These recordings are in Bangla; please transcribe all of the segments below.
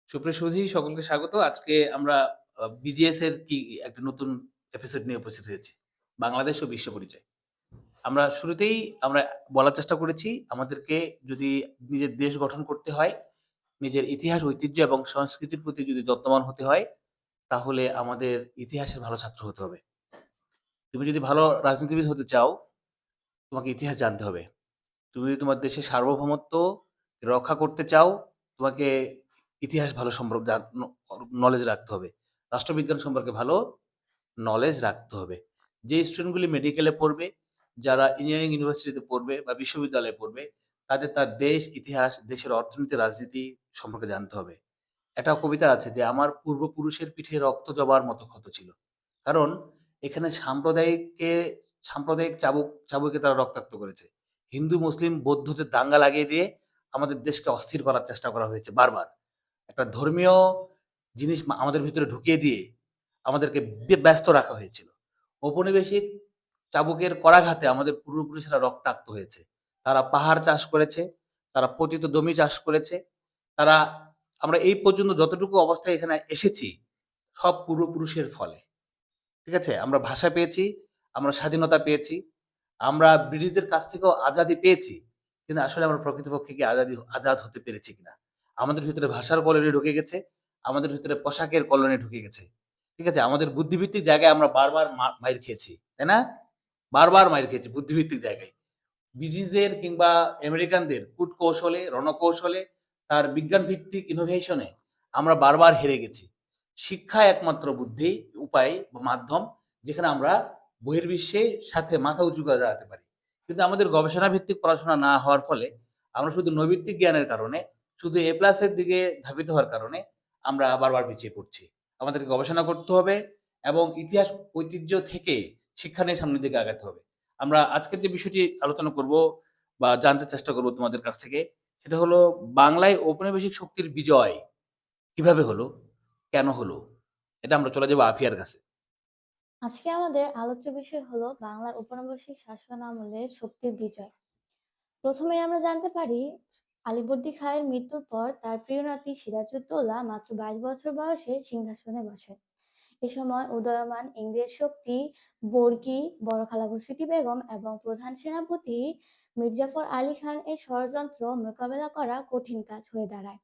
সুপ্রিয় সুধী, সকলকে স্বাগত। আজকে আমরা বিজিএস এর একটা নতুন এপিসোড নিয়ে উপস্থিত হয়েছি। বাংলাদেশ ও বিশ্ব পরিচয়। আমরা শুরুতেই আমরা বলার চেষ্টা করেছি আমাদেরকে যদি নিজের দেশ গঠন করতে হয়, নিজের ইতিহাস, ঐতিহ্য এবং সংস্কৃতির প্রতি যদি যত্নবান হতে হয়, তাহলে আমাদের ইতিহাসের ভালো ছাত্র হতে হবে। তুমি যদি ভালো রাজনীতিবিদ হতে চাও, তোমাকে ইতিহাস জানতে হবে। তুমি যদি তোমার দেশের সার্বভৌমত্ব রক্ষা করতে চাও, তোমাকে ইতিহাস ভালো সম্পর্কে নলেজ রাখতে হবে। রাষ্ট্রবিজ্ঞান সম্পর্কে ভালো নলেজ রাখতে হবে। যে স্টুডেন্টগুলি মেডিকেলে পড়বে, যারা ইঞ্জিনিয়ারিং ইউনিভার্সিটিতে পড়বে বা বিশ্ববিদ্যালয়ে পড়বে, তাদের তার দেশ, ইতিহাস, দেশের অর্থনীতি, রাজনীতি সম্পর্কে জানতে হবে। একটা কবিতা আছে যে, "আমার পূর্বপুরুষের পিঠে রক্ত জবার মতো ক্ষত ছিল।" কারণ এখানে সাম্প্রদায়িক চাবুকে তারা রক্তাক্ত করেছে। হিন্দু, মুসলিম, বৌদ্ধদের দাঙ্গা লাগিয়ে দিয়ে আমাদের দেশকে অস্থির করার চেষ্টা করা হয়েছে বারবার। একটা ধর্মীয় জিনিস আমাদের ভিতরে ঢুকিয়ে দিয়ে আমাদেরকে ব্যস্ত রাখা হয়েছিল। ঔপনিবেশিক চাবুকের করাঘাতে আমাদের পূর্বপুরুষেরা রক্তাক্ত হয়েছে। তারা পাহাড় চাষ করেছে, তারা পতিত জমি চাষ করেছে, তারা আমরা এই পর্যন্ত যতটুকু অবস্থায় এখানে এসেছি, সব পূর্বপুরুষের ফলে। ঠিক আছে? আমরা ভাষা পেয়েছি, আমরা স্বাধীনতা পেয়েছি, আমরা ব্রিটিশদের কাছ থেকেও আজাদি পেয়েছি। কিন্তু আসলে আমরা প্রকৃতপক্ষে কি আজাদ হতে পেরেছি কিনা? আমাদের ভিতরে ভাষার কলোনি ঢুকে গেছে, আমাদের ভিতরে পোশাকের কলোনি ঢুকে গেছে। ঠিক আছে? আমাদের বুদ্ধিভিত্তিক জায়গায় আমরা বারবার মাইর খেয়েছি। তাই না? বারবার মাইর খেয়েছি বুদ্ধিভিত্তিক জায়গায়। ব্রিটিশদের কিংবা আমেরিকানদের কূটকৌশলে, রণকৌশলে, তার বিজ্ঞানভিত্তিক ইনোভেশনে আমরা বারবার হেরে গেছি। শিক্ষা একমাত্র বুদ্ধি, উপায় বা মাধ্যম যেখানে আমরা বহির্বিশ্বের সাথে মাথা উঁচু করে দাঁড়াতে পারি। কিন্তু আমাদের গবেষণা ভিত্তিক পড়াশোনা না হওয়ার ফলে আমরা শুধু নৈমিত্তিক জ্ঞানের কারণে, শুধু এ প্লাসের দিকে ধাবিত হওয়ার কারণে আমরা বারবার পিছিয়ে পড়ছি। আমাদেরকে গবেষণা করতে হবে এবং ইতিহাস ঐতিহ্য থেকে শিক্ষা নিয়ে সামনের দিকে আগাতে হবে। আমরা আজকের যে বিষয়টি আলোচনা করব বা জানতে চেষ্টা করব তোমাদের কাছ থেকে, সেটা হলো বাংলায় ঔপনিবেশিক শক্তির বিজয় কিভাবে হলো, কেন হলো? এটা আমরা চলে যাবো আফিয়ার কাছে। আজকে আমাদের আলোচ্য বিষয় হলো বাংলার ঔপনিবেশিক শাসন আমলের শক্তির বিজয়। প্রথমে আমরা জানতে পারি আলীবর্দী খাঁয়ের মৃত্যুর পর তার প্রিয় নাতি সিরাজউদ্দৌলা মাত্র 22 বছর বয়সে সিংহাসনে বসেন। এ সময় উদীয়মান ইংরেজ শক্তি বর্গী, বড় খালা ঘসিটি বেগম এবং প্রধান সেনাপতি মির্জাফর আলী খান এর ষড়যন্ত্র মোকাবেলা করা কঠিন কাজ হয়ে দাঁড়ায়।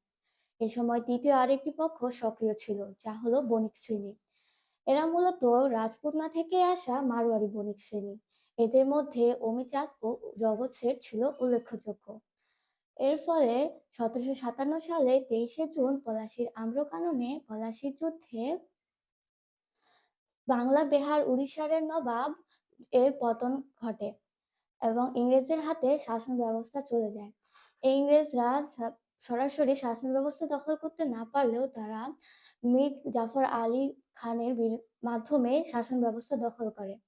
এ সময় তৃতীয় আরেকটি পক্ষ সক্রিয় ছিল, যা হলো বণিক শ্রেণী। এরা মূলত রাজপুতনা থেকে আসা মারোয়ারি বণিক শ্রেণী। এদের মধ্যে অমিচাঁদ ও জগৎ শেঠ ছিল উল্লেখযোগ্য। এর ফলে 1757 সালে 23শে জুন পলাশীর আম্রকাননে পলাশীর যুদ্ধে বাংলা, বিহার, উড়িষ্যার নবাব এর পতন ঘটে এবং ইংরেজদের হাতে শাসন ব্যবস্থা চলে যায়। এই ইংরেজরা সরাসরি শাসন ব্যবস্থা দখল করতে না পারলেও তারা মীর জাফর আলী খানের মাধ্যমে শাসন ব্যবস্থা দখল করে।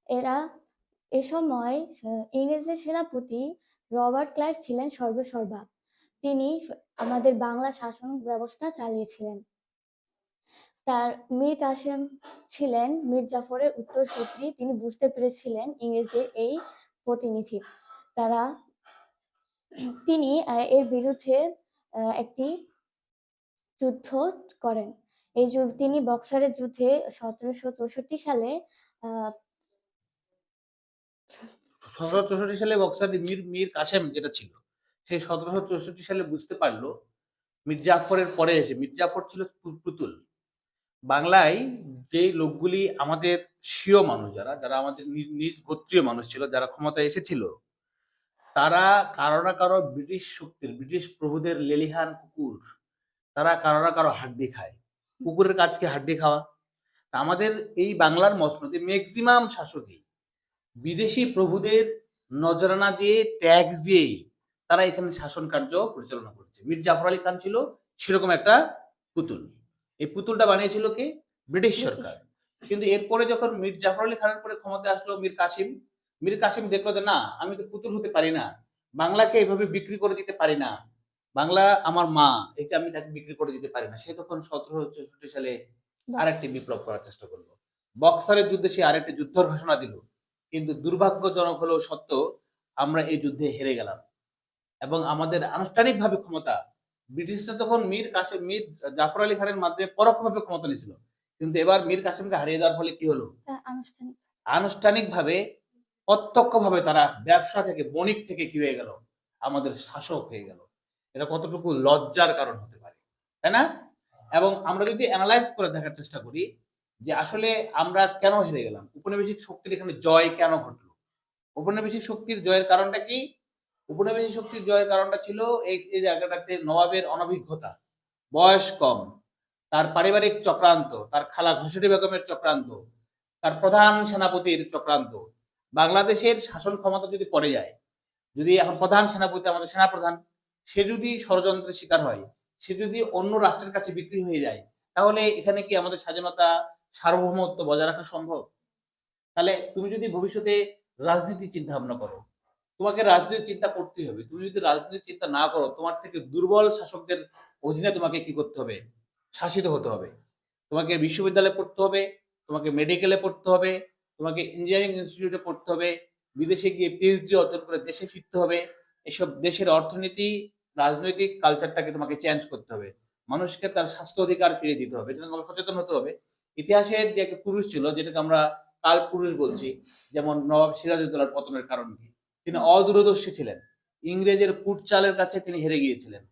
এরা এ সময় ইংরেজদের সেনাপতি রবার্ট ক্লাইভ ছিলেন সর্বেসর্বা। তিনি আমাদের বাংলা শাসন ব্যবস্থা চালিয়েছিলেন। তার মীর কাসেম ছিলেন মীর জাফরের উত্তরসূরি। তিনি বুঝতে পেরেছিলেন ইংরেজদের এই প্রতিনিধি। তারা তিনি এর বিরুদ্ধে একটি যুদ্ধ করেন। তিনি বক্সারের যুদ্ধে 1764 সালে আহ 1764 সালে বক্সার মীর মীর কাসেম যেটা ছিল, সেই 1764 সালে বুঝতে পারলো মীর জাফরের পরে এসে, মীর জাফর ছিল পুতুল। বাংলায় যে লোকগুলি আমাদের স্বীয় মানুষ, যারা যারা আমাদের নিজ গোত্রীয় মানুষ ছিল, যারা ক্ষমতায় এসেছিল, তারা কারো না কারো ব্রিটিশ শক্তির, ব্রিটিশ প্রভুদের লেলিহান কুকুর। তারা কারো না কারো হাড্ডি খায়। কুকুরের কাজ কি হাড্ডি খাওয়া? তা আমাদের এই বাংলার মসনদে ম্যাক্সিমাম শাসকই বিদেশি প্রভুদের নজরানা দিয়ে, ট্যাক্স দিয়েই তারা এখানে শাসন কার্য পরিচালনা করছে। মীর জাফর আলী খান ছিল সেরকম একটা পুতুল। এই পুতুলটা বানিয়েছিল কে? British British. সরকার। কিন্তু এরপরে যখন মীর জাফর আলী খানের পরে ক্ষমতায় আসলো মীর কাসিম, মীর কাসিম দেখলো যে না, আমি তো পুতুল হতে পারি না, বাংলাকে এভাবে বিক্রি করে দিতে পারি না, বাংলা আমার মা, একে আমি তাকে বিক্রি করে দিতে পারি না। সে তখন 1764 সালে আরেকটি বিপ্লব করার চেষ্টা করলো। বক্সারের যুদ্ধে সে আরেকটি যুদ্ধের ঘোষণা দিল। কিন্তু দুর্ভাগ্যজনক হলেও সত্য, আমরা এই যুদ্ধে হেরে গেলাম এবং আমাদের আনুষ্ঠানিকভাবে ক্ষমতা ব্রিটিশরা তখন মীর জাফর আলী খানের মাধ্যমে পরোক্ষভাবে ক্ষমতা নিয়েছিল, কিন্তু এবার মীর কাসিমকে হারিয়ে দেওয়ার ফলে কি হলো? আনুষ্ঠানিক আনুষ্ঠানিকভাবে প্রত্যক্ষভাবে তারা ব্যবসা থেকে বণিক থেকে কি হয়ে গেল? আমাদের শাসক হয়ে গেল। এটা কতটুকু লজ্জার কারণ হতে পারে, তাই না? এবং আমরা যদি অ্যানালাইজ করে দেখার চেষ্টা করি যে আসলে আমরা কেন হেরে গেলাম, উপনিবেশিক শক্তির এখানে জয় কেন ঘটলো? উপনিবেশিক শক্তির জয়ের কারণটা কি? উপনিবেশিক শক্তির জয়ের কারণটা ছিল এই জায়গাটাতে নবাবের অনভিজ্ঞতা, বয়স কম, তার পারিবারিক চক্রান্ত, তার খালা ঘসেরি বেগমের চক্রান্ত, তার প্রধান সেনাপতির চক্রান্ত। বাংলাদেশের শাসন ক্ষমতা যদি পড়ে যায়, যদি এখন প্রধান সেনাপতি আমাদের সেনাপ্রধান, সে যদি ষড়যন্ত্রের শিকার হয়, সে যদি অন্য রাষ্ট্রের কাছে বিক্রি হয়ে যায়, তাহলে এখানে কি আমাদের স্বাধীনতা, সার্বভৌমত্ব বজায় রাখা সম্ভব? তাহলে তুমি যদি ভবিষ্যতে রাজনীতি চিন্তা ভাবনা করো, তোমাকে রাজনীতির চিন্তা করতেই হবে। তুমি যদি রাজনীতির চিন্তা না করো, তোমার থেকে দুর্বল শাসকদের অধীনে তোমাকে কি করতে হবে? শাসিত হতে হবে। তোমাকে বিশ্ববিদ্যালয়ে পড়তে হবে, তোমাকে মেডিকেলে পড়তে হবে, তোমাকে ইঞ্জিনিয়ারিং ইনস্টিটিউটে পড়তে হবে, বিদেশে গিয়ে পিএইচডি অর্জন করে দেশে ফিরতে হবে। এসব দেশের অর্থনীতি, রাজনৈতিক কালচারটাকে তোমাকে চেঞ্জ করতে হবে। মানুষকে তার স্বাস্থ্য অধিকার ফিরিয়ে দিতে হবে, এটা তোমাকে সচেতন হতে হবে। ইতিহাসের যে একটা পুরুষ ছিল, যেটাকে আমরা কাল পুরুষ বলছি, যেমন নবাব সিরাজউদ্দৌলার পতনের কারণ কি? তিনি অদূরদর্শী ছিলেন। ইংরেজের কুটচালের কাছে তিনি হেরে গিয়েছিলেন,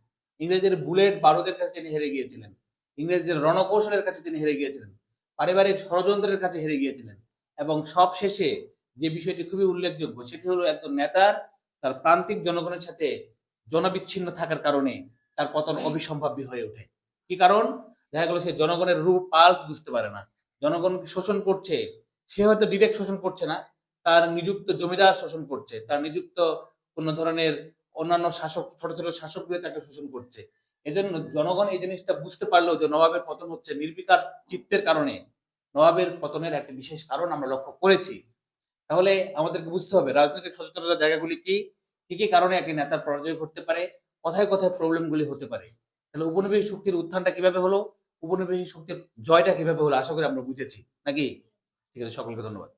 ইংরেজের বুলেট বারুদের কাছে তিনি হেরে গিয়েছিলেন, ইংরেজদের রণকৌশলের কাছে তিনি হেরে গিয়েছিলেন, পারিবারিক ষড়যন্ত্রের কাছে হেরে গিয়েছিলেন, এবং সবশেষে যে বিষয়টি খুবই উল্লেখযোগ্য সেটি হলো একজন নেতার তার প্রান্তিক জনগণের সাথে জনবিচ্ছিন্ন থাকার কারণে তার পতন অবিসম্ভাব্য হয়ে ওঠে। কি কারণ? দেখা গেল সে জনগণের রূপ পালস বুঝতে পারে না, জনগণকে শোষণ করছে, সে হয়তো ডিরেক্ট শোষণ করছে না, তার নিযুক্ত জমিদার শোষণ করছে, তার নিযুক্ত কোন ধরনের অন্যান্য শাসক, ছোট ছোট শাসকগুলো তাকে শোষণ করছে। এজন্য জনগণ এই জিনিসটা বুঝতে পারলো যে নবাবের পতন হচ্ছে নির্বিকার চিত্তের কারণে। নবাবের পতনের একটা বিশেষ কারণ আমরা লক্ষ্য করেছি। তাহলে আমাদেরকে বুঝতে হবে রাজনৈতিক সচেতনতার জায়গাগুলি কি, কি কি কারণে একটি নেতার পরাজয় ঘটতে পারে, কোথায় কোথায় প্রবলেমগুলি হতে পারে। তাহলে উপনিবেশিক শক্তির উত্থানটা কিভাবে হলো, উপনিবেশিক শক্তির জয়টা কিভাবে হলো, আশা করি আমরা বুঝেছি নাকি? ঠিক আছে, সকলকে ধন্যবাদ।